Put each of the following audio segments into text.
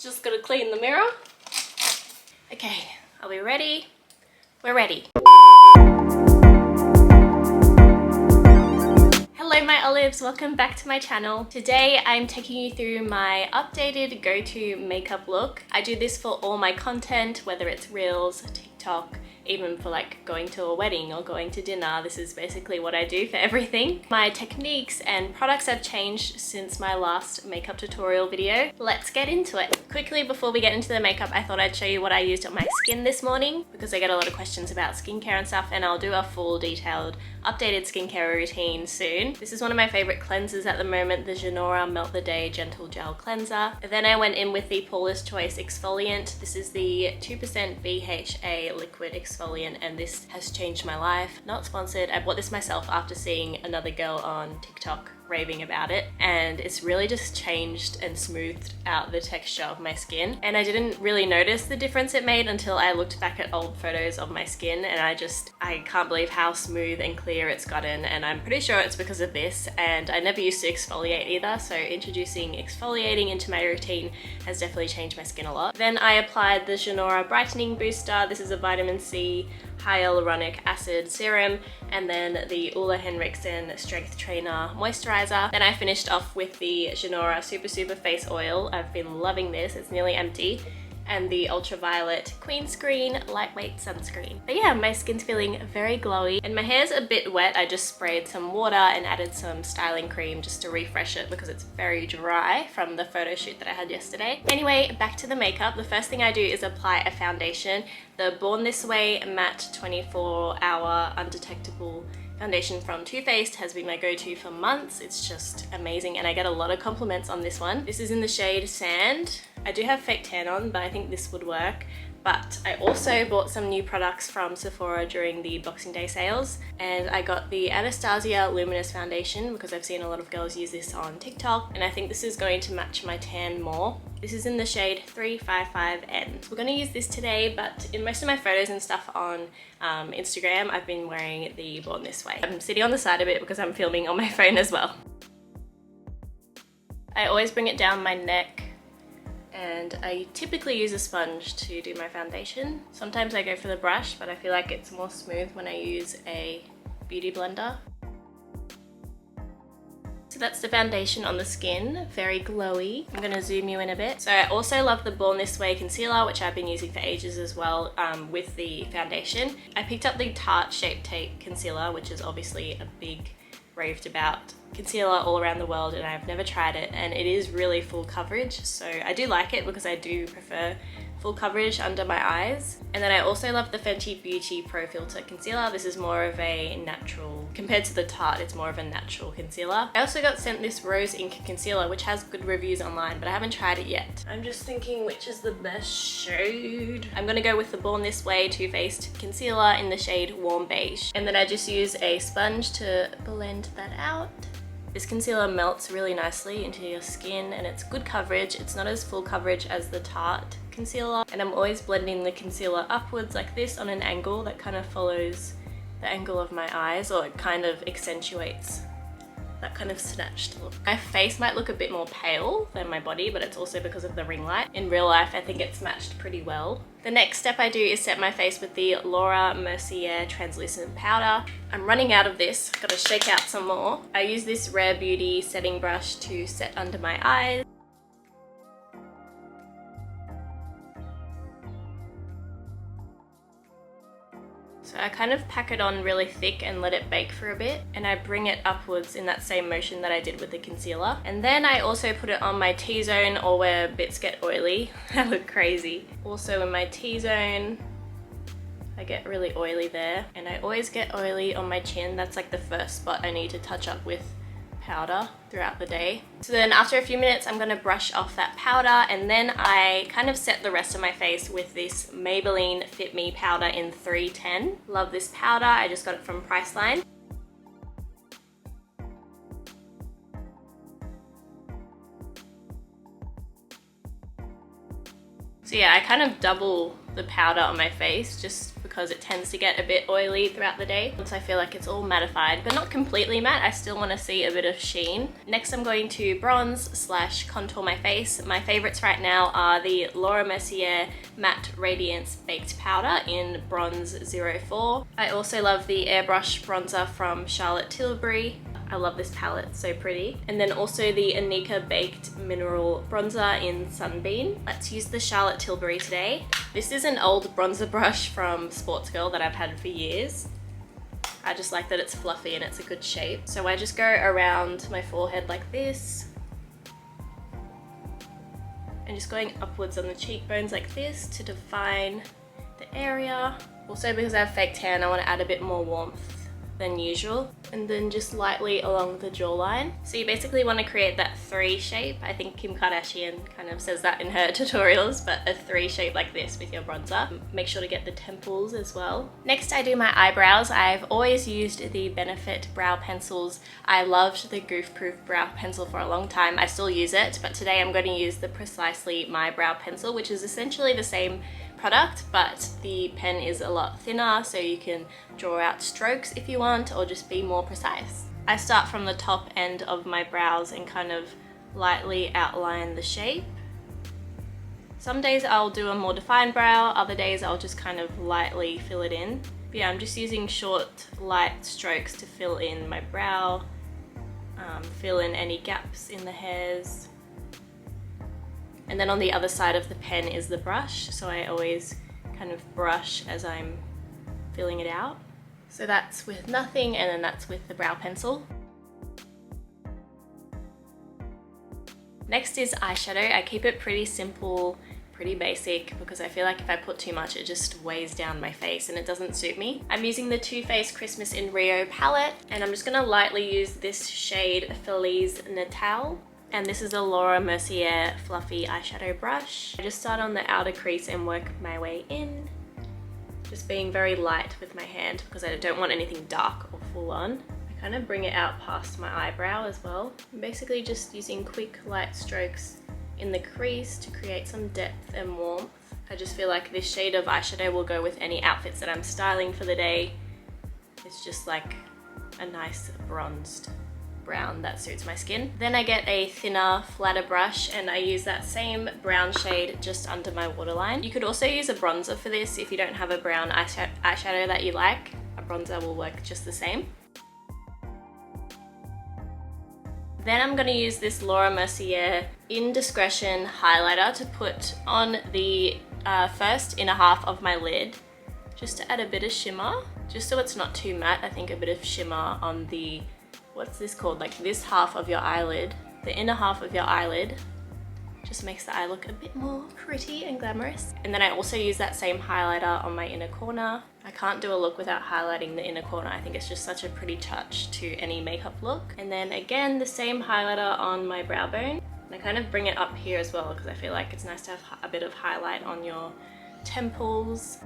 Just gotta clean the mirror. Okay, are we ready? We're ready. Hello my olives, welcome back to my channel. Today I'm taking you through my updated go-to makeup look. I do this for all my content, whether it's Reels, TikTok, even for like going to a wedding or going to dinner. This is basically what I do for everything. My techniques and products have changed since my last makeup tutorial video. Let's get into it. Quickly before we get into the makeup, I thought I'd show you what I used on my skin this morning because I get a lot of questions about skincare and stuff, and I'll do a full detailed updated skincare routine soon. This is one of my favorite cleansers at the moment, the Jeuneora MeltTheDay Gentle Gel Cleanser. Then I went in with the Paula's Choice exfoliant. This is the 2% BHA liquid exfoliant, and this has changed my life. Not sponsored. I bought this myself after seeing another girl on TikTok raving about it, and it's really just changed and smoothed out the texture of my skin, and I didn't really notice the difference it made until I looked back at old photos of my skin, and I can't believe how smooth and clear it's gotten, and I'm pretty sure it's because of this. And I never used to exfoliate either, so introducing exfoliating into my routine has definitely changed my skin a lot. Then I applied the Jeuneora Brightening Booster. This is a vitamin C hyaluronic acid serum, and then the Ole Henriksen Strength Trainer Moisturizer. Then I finished off with the Jeuneora SuperSuper Face Oil. I've been loving this, it's nearly empty. And the Ultraviolet Queen Screen Lightweight Sunscreen. But yeah, my skin's feeling very glowy, and my hair's a bit wet. I just sprayed some water and added some styling cream just to refresh it because it's very dry from the photo shoot that I had yesterday. Anyway, back to the makeup. The first thing I do is apply a foundation. The Born This Way Matte 24-Hour Undetectable foundation from Too Faced has been my go-to for months. It's just amazing, and I get a lot of compliments on this one. This is in the shade Sand. I do have fake tan on, but I think this would work. But I also bought some new products from Sephora during the Boxing Day sales, and I got the Anastasia Luminous Foundation because I've seen a lot of girls use this on TikTok, and I think this is going to match my tan more. This is in the shade 355N. We're going to use this today, but in most of my photos and stuff on Instagram, I've been wearing the Born This Way. I'm sitting on the side of it because I'm filming on my phone as well. I always bring it down my neck, and I typically use a sponge to do my foundation. Sometimes I go for the brush, but I feel like it's more smooth when I use a beauty blender. So that's the foundation on the skin, very glowy. I'm gonna zoom you in a bit. So I also love the Born This Way concealer, which I've been using for ages as well with the foundation. I picked up the Tarte Shape Tape concealer, which is obviously a big raved about concealer all around the world, and I've never tried it, and it is really full coverage, so I do like it because I do prefer full coverage under my eyes. And then I also love the Fenty Beauty Pro Filter concealer. This is more of a natural, compared to the Tarte, it's more of a natural concealer. I also got sent this Rose Ink concealer, which has good reviews online, but I haven't tried it yet. I'm just thinking which is the best shade. I'm gonna go with the Born This Way Too Faced concealer in the shade Warm Beige, and then I just use a sponge to blend that out. This concealer melts really nicely into your skin, and it's good coverage. It's not as full coverage as the Tarte concealer, and I'm always blending the concealer upwards like this on an angle that kind of follows the angle of my eyes, or it kind of accentuates that kind of snatched look. My face might look a bit more pale than my body, but it's also because of the ring light. In real life, I think it's matched pretty well. The next step I do is set my face with the Laura Mercier translucent powder. I'm running out of this, gotta shake out some more. I use this Rare Beauty setting brush to set under my eyes. So I kind of pack it on really thick and let it bake for a bit, and I bring it upwards in that same motion that I did with the concealer. And then I also put it on my T-zone, or where bits get oily. I look crazy. Also in my T-zone, I get really oily there, and I always get oily on my chin. That's like the first spot I need to touch up with powder throughout the day. So then after a few minutes, I'm gonna brush off that powder, and then I kind of set the rest of my face with this Maybelline Fit Me powder in 310. Love this powder, I just got it from Priceline. So yeah, I kind of double the powder on my face just because it tends to get a bit oily throughout the day. Once I feel like it's all mattified, but not completely matte, I still want to see a bit of sheen. Next I'm going to bronze / contour my face. My favorites right now are the Laura Mercier Matte Radiance Baked Powder in Bronze 04. I also love the Airbrush bronzer from Charlotte Tilbury. I love this palette, it's so pretty. And then also the Anika Baked Mineral Bronzer in Sunbeam. Let's use the Charlotte Tilbury today. This is an old bronzer brush from Sports Girl that I've had for years. I just like that it's fluffy and it's a good shape. So I just go around my forehead like this. And just going upwards on the cheekbones like this to define the area. Also, because I have fake tan, I want to add a bit more warmth than usual, and then just lightly along the jawline. So you basically want to create that 3 shape. I think Kim Kardashian kind of says that in her tutorials, but a 3 shape like this with your bronzer. Make sure to get the temples as well. Next I do my eyebrows. I've always used the Benefit brow pencils. I loved the Goof Proof brow pencil for a long time. I still use it, but today I'm going to use the Precisely My Brow Pencil, which is essentially the same product, but the pen is a lot thinner, so you can draw out strokes if you want, or just be more precise. I start from the top end of my brows and kind of lightly outline the shape. Some days I'll do a more defined brow, other days I'll just kind of lightly fill it in. But yeah, I'm just using short, light strokes to fill in my brow, fill in any gaps in the hairs. And then on the other side of the pen is the brush, so I always kind of brush as I'm filling it out. So that's with nothing, and then that's with the brow pencil. Next is eyeshadow. I keep it pretty simple, pretty basic, because I feel like if I put too much it just weighs down my face and it doesn't suit me. I'm using the Too Faced Christmas in Rio palette, and I'm just gonna lightly use this shade Feliz Natal. And this is a Laura Mercier fluffy eyeshadow brush. I just start on the outer crease and work my way in. Just being very light with my hand because I don't want anything dark or full on. I kind of bring it out past my eyebrow as well. I'm basically just using quick light strokes in the crease to create some depth and warmth. I just feel like this shade of eyeshadow will go with any outfits that I'm styling for the day. It's just like a nice bronzed brown that suits my skin. Then I get a thinner, flatter brush and I use that same brown shade just under my waterline. You could also use a bronzer for this if you don't have a brown eyeshadow that you like. A bronzer will work just the same. Then I'm going to use this Laura Mercier Indescrection highlighter to put on the first inner half of my lid, just to add a bit of shimmer, just so it's not too matte. I think a bit of shimmer on the, what's this called, like this half of your eyelid, the inner half of your eyelid, just makes the eye look a bit more pretty and glamorous. And then I also use that same highlighter on my inner corner. I can't do a look without highlighting the inner corner. I think it's just such a pretty touch to any makeup look. And then again, the same highlighter on my brow bone. And I kind of bring it up here as well because I feel like it's nice to have a bit of highlight on your temples.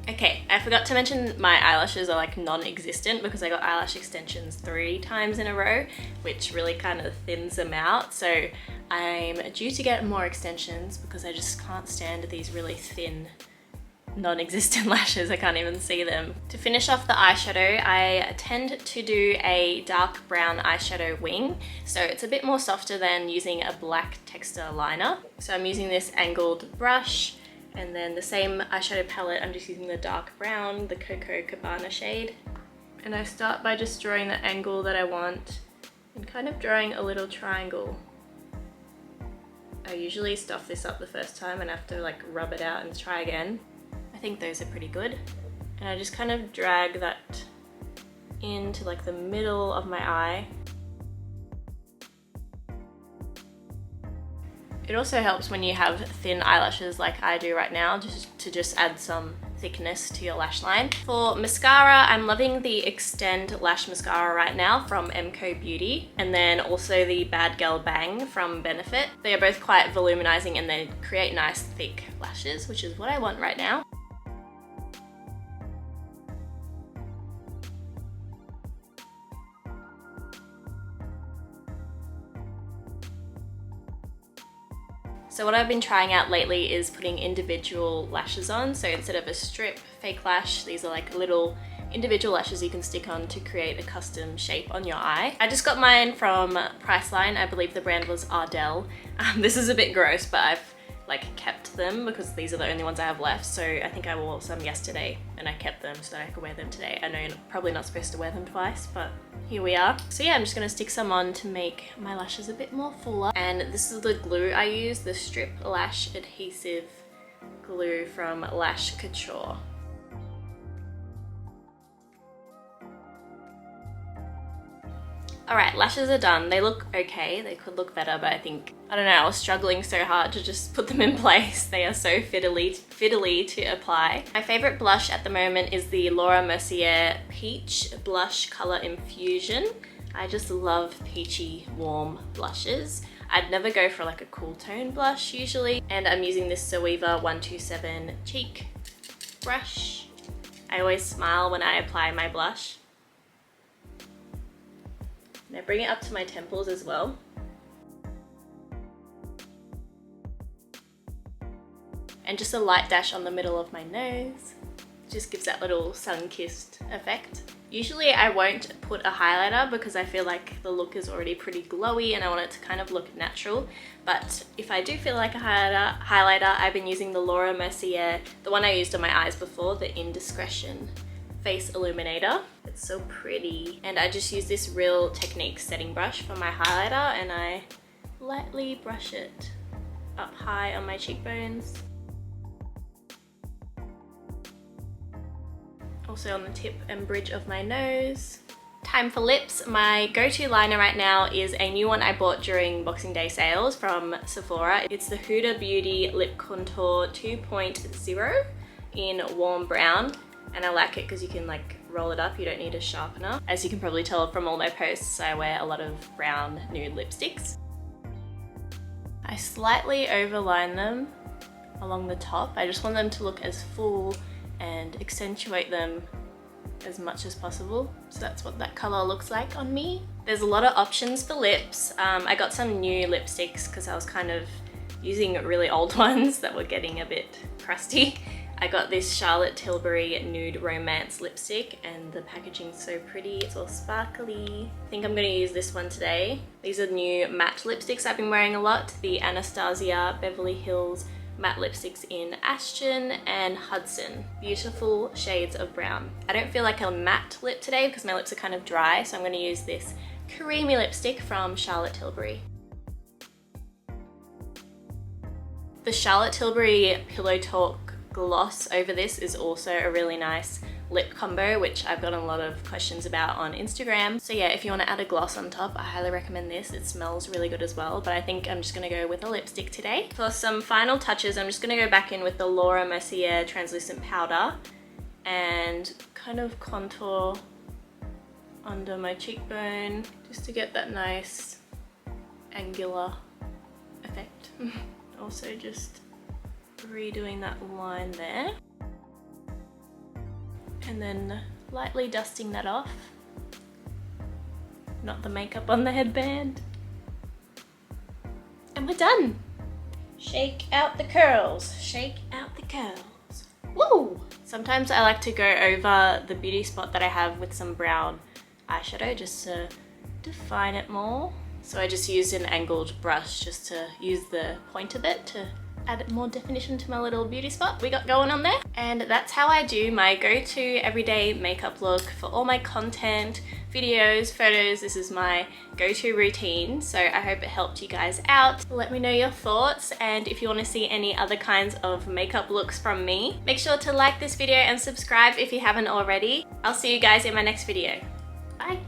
Okay, I forgot to mention my eyelashes are like non-existent because I got eyelash extensions 3 times in a row, which really kind of thins them out. So I'm due to get more extensions because I just can't stand these really thin, non-existent lashes. I can't even see them. To finish off the eyeshadow, I tend to do a dark brown eyeshadow wing. So it's a bit more softer than using a black texture liner. So I'm using this angled brush. And then the same eyeshadow palette, I'm just using the dark brown, the Coco Cabana shade. And I start by just drawing the angle that I want and kind of drawing a little triangle. I usually stuff this up the first time and have to like rub it out and try again. I think those are pretty good. And I just kind of drag that into like the middle of my eye. It also helps when you have thin eyelashes like I do right now, just add some thickness to your lash line. For mascara, I'm loving the Extend Lash Mascara right now from MCO Beauty, and then also the Bad Girl Bang from Benefit. They are both quite volumizing and they create nice thick lashes, which is what I want right now. So what I've been trying out lately is putting individual lashes on. So instead of a strip fake lash, these are like little individual lashes you can stick on to create a custom shape on your eye. I just got mine from Priceline. I believe the brand was Ardell. This is a bit gross, but I've like kept them because these are the only ones I have left. So I think I wore some yesterday and I kept them so that I could wear them today. I know you're probably not supposed to wear them twice, but here we are. So yeah, I'm just gonna stick some on to make my lashes a bit more fuller. And this is the glue I use, the Strip Lash Adhesive Glue from Lash Couture. Alright, lashes are done. They look okay. They could look better, but I don't know, I was struggling so hard to just put them in place. They are so fiddly to apply. My favorite blush at the moment is the Laura Mercier Peach Blush Color Infusion. I just love peachy, warm blushes. I'd never go for like a cool tone blush usually. And I'm using this Zoeva 127 cheek brush. I always smile when I apply my blush. And I bring it up to my temples as well. And just a light dash on the middle of my nose. Just gives that little sun-kissed effect. Usually I won't put a highlighter because I feel like the look is already pretty glowy and I want it to kind of look natural. But if I do feel like a highlighter, I've been using the Laura Mercier, the one I used on my eyes before, the Indescrection Face Illuminator. It's so pretty. And I just use this Real Techniques setting brush for my highlighter and I lightly brush it up high on my cheekbones. Also on the tip and bridge of my nose. Time for lips. My go-to liner right now is a new one I bought during Boxing Day sales from Sephora. It's the Huda Beauty Lip Contour 2.0 in warm brown. And I like it because you can like roll it up, you don't need a sharpener. As you can probably tell from all my posts, I wear a lot of brown nude lipsticks. I slightly overline them along the top. I just want them to look as full and accentuate them as much as possible. So that's what that color looks like on me. There's a lot of options for lips. I got some new lipsticks because I was kind of using really old ones that were getting a bit crusty. I got this Charlotte Tilbury Nude Romance lipstick and the packaging's so pretty. It's all sparkly. I think I'm gonna use this one today. These are new matte lipsticks I've been wearing a lot. The Anastasia Beverly Hills matte lipsticks in Ashton and Hudson. Beautiful shades of brown. I don't feel like a matte lip today because my lips are kind of dry, so I'm gonna use this creamy lipstick from Charlotte Tilbury. The Charlotte Tilbury Pillow Talk gloss over this is also a really nice lip combo, which I've gotten a lot of questions about on Instagram. So yeah, if you want to add a gloss on top, I highly recommend this. It smells really good as well, but I think I'm just going to go with a lipstick today. For some final touches, I'm just going to go back in with the Laura Mercier translucent powder and kind of contour under my cheekbone just to get that nice angular effect. Also just redoing that line there and then lightly dusting that off, not the makeup on the headband, and we're done. Shake out the curls, shake out the curls. Woo! Sometimes I like to go over the beauty spot that I have with some brown eyeshadow just to define it more. So I just used an angled brush just to use the point of it to add more definition to my little beauty spot we got going on there. And that's how I do my go-to everyday makeup look for all my content, videos, photos. This is my go-to routine, so I hope it helped you guys out. Let me know your thoughts, and if you want to see any other kinds of makeup looks from me, make sure to like this video and subscribe if you haven't already. I'll see you guys in my next video. Bye!